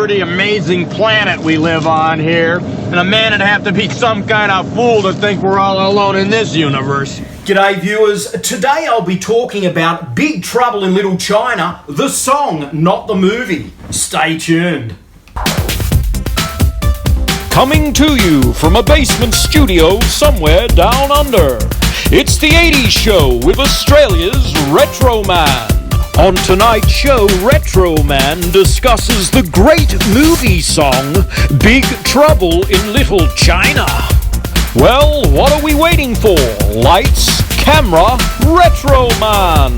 pretty amazing planet we live on here, and a man would have to be some kind of fool to think we're all alone in this universe. G'day viewers, today I'll be talking about Big Trouble in Little China, the song, not the movie. Stay tuned. Coming to you from a basement studio somewhere down under, it's the 80s Show with Australia's Retro Man. On tonight's show, Retro Man discusses the great movie song, Big Trouble in Little China. Well, what are we waiting for? Lights, camera, Retro Man.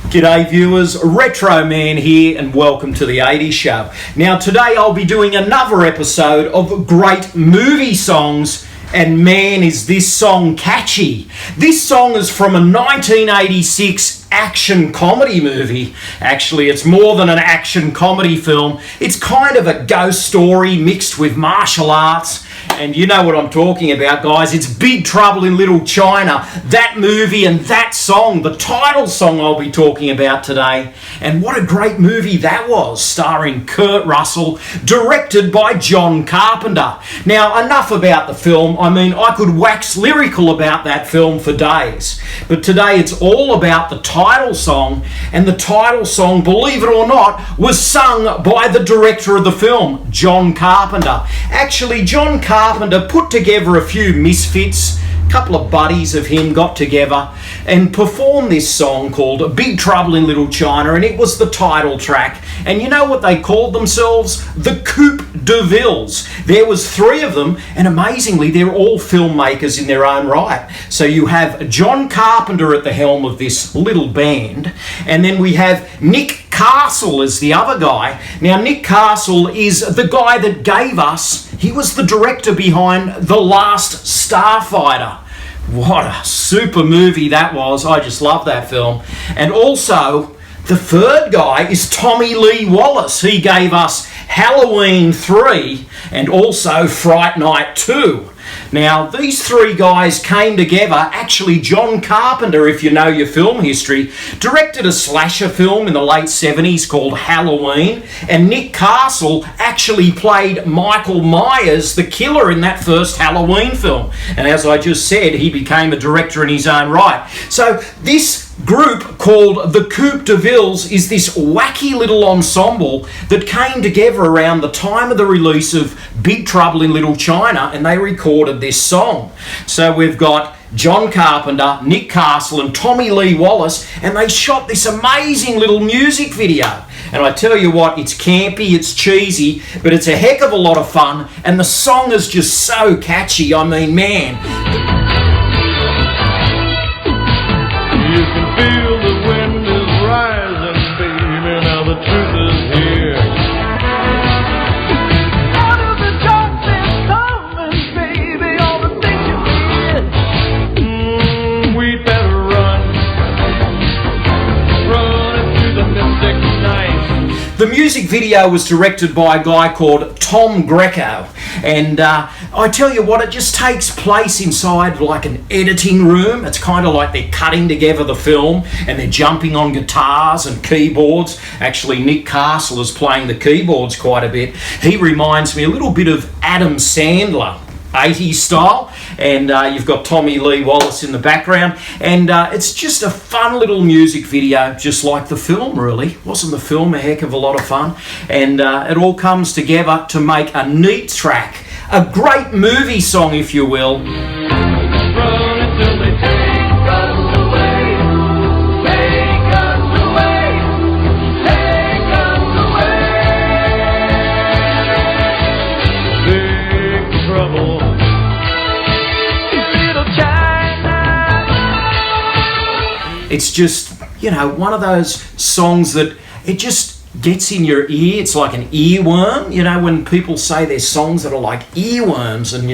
G'day viewers, Retro Man here and welcome to the 80s Show. Now today I'll be doing another episode of great movie songs, and man is this song catchy. This song is from a 1986 action comedy movie. Actually, it's more than an action comedy film. It's kind of a ghost story mixed with martial arts. And you know what I'm talking about, guys. It's Big Trouble in Little China. That movie and that song, the title song I'll be talking about today. And what a great movie that was, starring Kurt Russell, directed by John Carpenter. Now, enough about the film. I mean, I could wax lyrical about that film for days. But today it's all about the title song. And the title song, believe it or not, was sung by the director of the film, John Carpenter. Actually, John Carpenter put together a few misfits. A couple of buddies of him got together and performed this song called Big Trouble in Little China, and it was the title track. And you know what they called themselves? The Coupe de Villes. There was three of them, and amazingly, they're all filmmakers in their own right. So you have John Carpenter at the helm of this little band, and then we have Nick Castle as the other guy. Now, Nick Castle is the guy that gave us, he was the director behind The Last Starfighter. What a super movie that was. I just love that film. And also, the third guy is Tommy Lee Wallace. He gave us Halloween 3 and also Fright Night 2. Now, these three guys came together. Actually, John Carpenter, if you know your film history, directed a slasher film in the late 70s called Halloween, and Nick Castle actually played Michael Myers, the killer, in that first Halloween film. And as I just said, he became a director in his own right. So this group called the Coupe de Villes is this wacky little ensemble that came together around the time of the release of Big Trouble in Little China, and they recorded this song. So we've got John Carpenter, Nick Castle and Tommy Lee Wallace, and they shot this amazing little music video. And I tell you what, it's campy, it's cheesy, but it's a heck of a lot of fun, and the song is just so catchy. I mean, man. You can feel the wind is rising, baby, now the truth is here. Out of the darkness coming, baby, all the things you did. We'd better run into the mystic night. The music video was directed by a guy called Tom Greco, and I tell you what, it just takes place inside like an editing room. It's kind of like they're cutting together the film and they're jumping on guitars and keyboards. Actually, Nick Castle is playing the keyboards quite a bit. He reminds me a little bit of Adam Sandler, 80s style, and you've got Tommy Lee Wallace in the background, and it's just a fun little music video, just like the film, really. Wasn't the film a heck of a lot of fun? And it all comes together to make a neat track, a great movie song, if you will. Run until they take us away, take us away, take us away. Big trouble in Little China. It's just, you know, one of those songs that it just gets in your ear. It's like an earworm. You know, when people say there's songs that are like earworms, and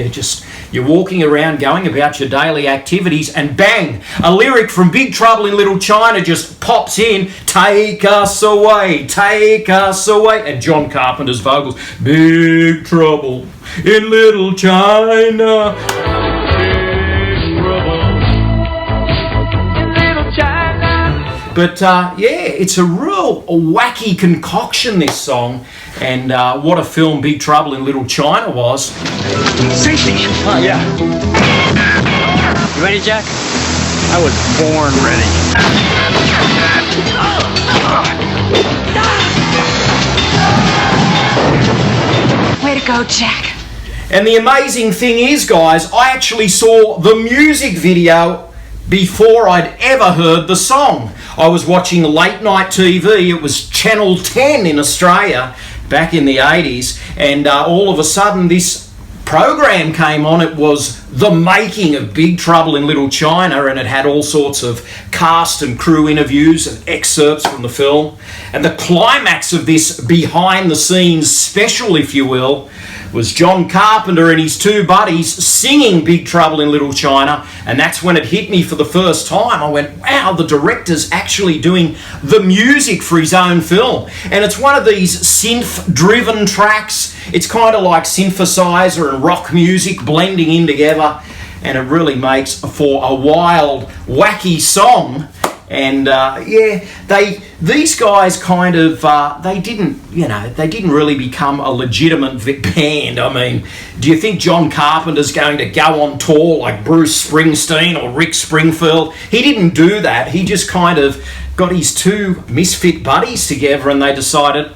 you're walking around going about your daily activities, and bang, a lyric from Big Trouble in Little China just pops in. Take us away, and John Carpenter's vocals. Big trouble in Little China. Big trouble in Little China. But yeah, it's a real real wacky concoction, this song, and what a film Big Trouble in Little China was. Safety! Oh, yeah. You ready, Jack? I was born ready. Way to go, Jack. And the amazing thing is, guys, I actually saw the music video before I'd ever heard the song. I was watching late night TV. It was Channel 10 in Australia back in the 80s, and all of a sudden this program came on. It was the making of Big Trouble in Little China, and it had all sorts of cast and crew interviews and excerpts from the film. And the climax of this behind the scenes special, if you will, was John Carpenter and his two buddies singing Big Trouble in Little China, and that's when it hit me for the first time. I went, wow, the director's actually doing the music for his own film. And it's one of these synth-driven tracks. It's kind of like synthesizer and rock music blending in together, and it really makes for a wild, wacky song. And these guys kind of they didn't really become a legitimate band. I mean, do you think John Carpenter's going to go on tour like Bruce Springsteen or Rick Springfield? He didn't do that. He just kind of got his two misfit buddies together, and they decided,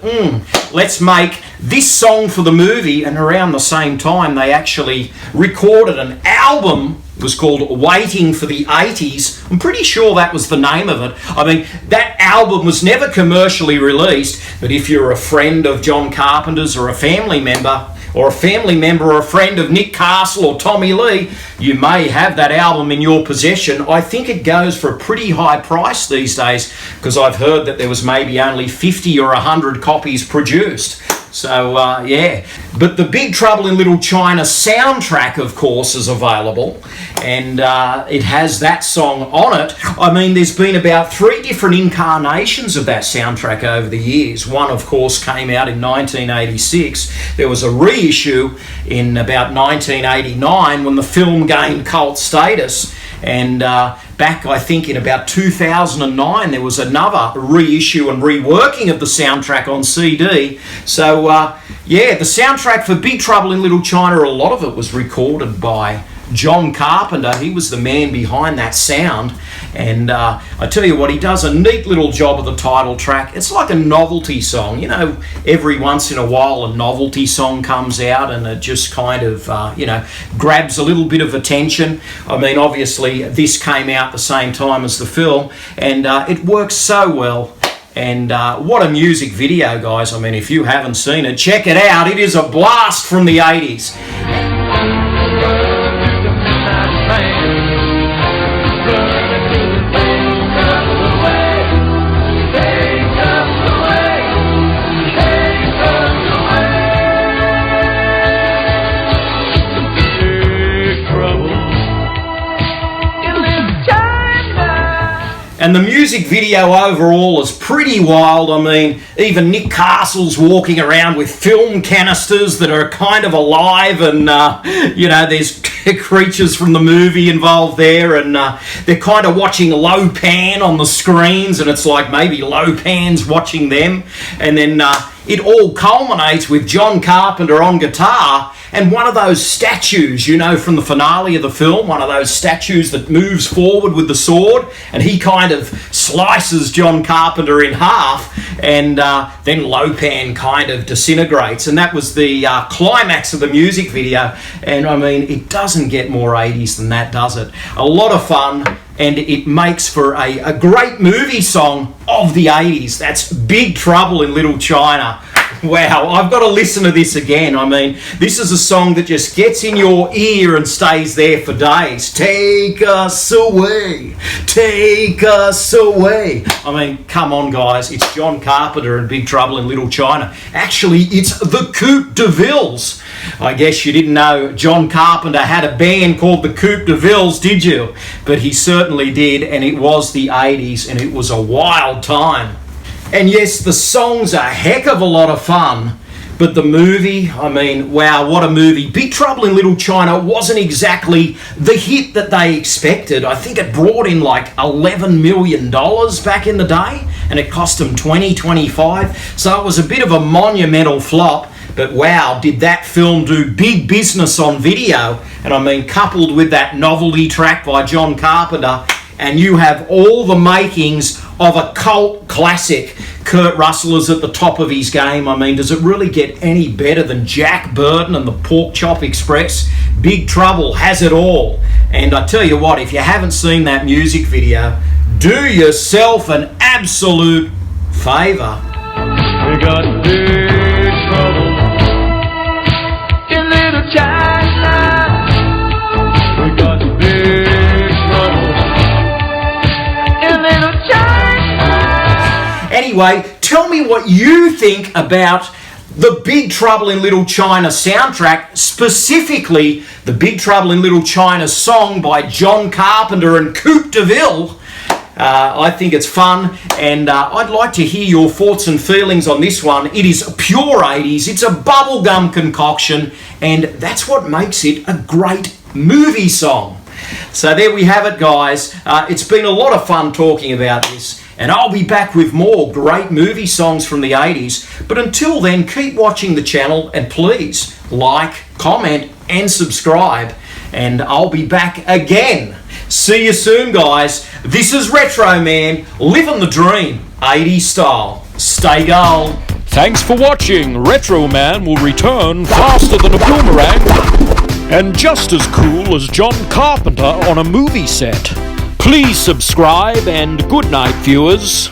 let's make this song for the movie. And around the same time, they actually recorded an album. It was called Waiting for the 80s. I'm pretty sure that was the name of it. I mean, that album was never commercially released, but if you're a friend of John Carpenter's or a family member or a friend of Nick Castle or Tommy Lee, you may have that album in your possession. I think it goes for a pretty high price these days, because I've heard that there was maybe only 50 or 100 copies produced. So, yeah. But the Big Trouble in Little China soundtrack, of course, is available, and it has that song on it. I mean, there's been about 3 different incarnations of that soundtrack over the years. One, of course, came out in 1986. There was a reissue in about 1989 when the film gained cult status, and back, I think, in about 2009, there was another reissue and reworking of the soundtrack on CD. So, yeah, the soundtrack for Big Trouble in Little China, a lot of it was recorded by John Carpenter. He was the man behind that sound. And I tell you what, he does a neat little job of the title track. It's like a novelty song. You know, every once in a while a novelty song comes out and it just kind of, grabs a little bit of attention. I mean, obviously, this came out the same time as the film, and it works so well. And what a music video, guys. I mean, if you haven't seen it, check it out. It is a blast from the 80s. And the music video overall is pretty wild. I mean, even Nick Castle's walking around with film canisters that are kind of alive, and, there's creatures from the movie involved there, and they're kind of watching Lopan on the screens, and it's like maybe Lopan's watching them. And then it all culminates with John Carpenter on guitar, and one of those statues, from the finale of the film, one of those statues that moves forward with the sword, and he kind of slices John Carpenter in half, and then Lopan kind of disintegrates. And that was the climax of the music video. And I mean, it doesn't get more 80s than that, does it? A lot of fun, and it makes for a great movie song of the 80s. That's Big Trouble in Little China. Wow, I've got to listen to this again. I mean, this is a song that just gets in your ear and stays there for days. Take us away, take us away. I mean, come on, guys. It's John Carpenter and Big Trouble in Little China. Actually, it's the Coupe de Villes. I guess you didn't know John Carpenter had a band called the Coupe de Villes, did you? But he certainly did, and it was the 80s, and it was a wild time. And yes, the song's a heck of a lot of fun, but the movie, I mean, wow, what a movie. Big Trouble in Little China wasn't exactly the hit that they expected. I think it brought in like $11 million back in the day. and it cost them $25. So it was a bit of a monumental flop. But wow, did that film do big business on video. And I mean, coupled with that novelty track by John Carpenter, and you have all the makings of a cult classic. Kurt Russell is at the top of his game. I mean, does it really get any better than Jack Burton and the Pork Chop Express? Big Trouble has it all. And I tell you what, if you haven't seen that music video, do yourself an absolute favour. We got big trouble in Little China. We got big trouble in Little China. Anyway, tell me what you think about the Big Trouble in Little China soundtrack, specifically the Big Trouble in Little China song by John Carpenter and Coupe de Ville. I think it's fun, and I'd like to hear your thoughts and feelings on this one. It is pure 80s, it's a bubblegum concoction, and that's what makes it a great movie song. So there we have it, guys. It's been a lot of fun talking about this, and I'll be back with more great movie songs from the 80s. But until then, keep watching the channel, and please like, comment, and subscribe, and I'll be back again. See you soon, guys. This is Retro Man, living the dream, 80s style. Stay gold. Thanks for watching. Retro Man will return faster than a boomerang and just as cool as John Carpenter on a movie set. Please subscribe and good night, viewers.